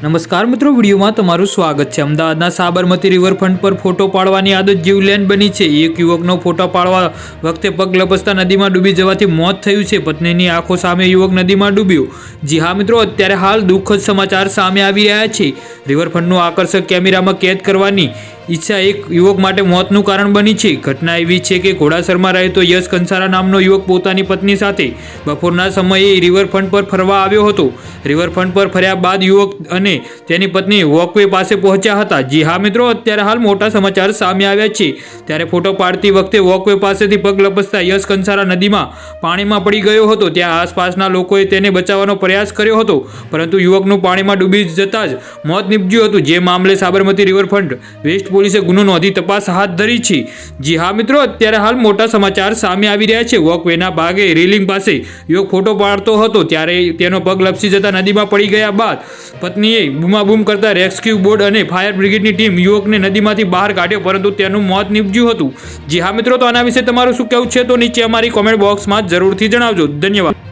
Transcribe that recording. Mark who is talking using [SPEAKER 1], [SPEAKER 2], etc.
[SPEAKER 1] નમસ્કાર મિત્રો, વિડીયોમાં તમારું સ્વાગત છે। અમદાવાદના સાબરમતી રિવરફ્રન્ટ પર ફોટો પાડવાની આદત જીવલેણ બની છે। એક યુવકનો ફોટો પાડવા વખતે પગ લપસતા નદીમાં ડૂબી જવાથી મોત થયું છે। પત્નીની આંખો સામે યુવક નદીમાં ડૂબ્યો। જી હા મિત્રો, અત્યારે હાલ દુઃખદ સમાચાર સામે આવી રહ્યા છે। રિવરફ્રન્ટનું આકર્ષક કેમેરામાં કેદ કરવાની ઈચ્છા એક યુવક માટે મોતનું કારણ બની છે। ઘટના એવી છે કે ઘોડાસરમાં રહેતો યશ કંસારા નામનો યુવક પોતાની પત્ની સાથે બપોરના સમયે રિવરફ્રન્ટ પર ફરવા આવ્યો હતો। રિવરફ્રન્ટ પર ફર્યા બાદ યુવક અને તેની પત્ની વોકવે પાસે પહોંચ્યા હતા। જી હા મિત્રો, અત્યારે હાલ મોટા સમાચાર સામે આવ્યા છે। ત્યારે ફોટો પાડતી વખતે વોકવે પાસેથી પગ લપસતા યશ કંસારા નદીમાં પાણીમાં પડી ગયો હતો। ત્યાં આસપાસના લોકોએ તેને બચાવવાનો પ્રયાસ કર્યો હતો, પરંતુ યુવકનું પાણીમાં ડૂબી જતાં જ મોત નીપજ્યું હતું। જે મામલે સાબરમતી રિવરફ્રન્ટ વેસ્ટ પોલીસે ગુનો નોંધી તપાસ હાથ ધરી છે। જી હા મિત્રો, અત્યારે હાલ મોટા સમાચાર સામે આવી રહ્યા છે। વોકવેના ભાગે રેલિંગ પાસે યુવક ફોટો પાડતો હતો, ત્યારે તેનો પગ લપસી જતા નદીમાં પડી ગયા બાદ પત્નીએ બૂમાબૂમ કરતા રેસ્ક્યુ બોટ અને ફાયર બ્રિગેડની ટીમ યુવકને નદીમાંથી બહાર કાઢ્યો, પરંતુ તેનું મોત નીપજ્યું હતું। જી હા મિત્રો, તો આના વિશે તમારું શું કહેવું છે તો નીચે અમારી કોમેન્ટ બોક્સમાં જરૂરથી જણાવજો। ધન્યવાદ।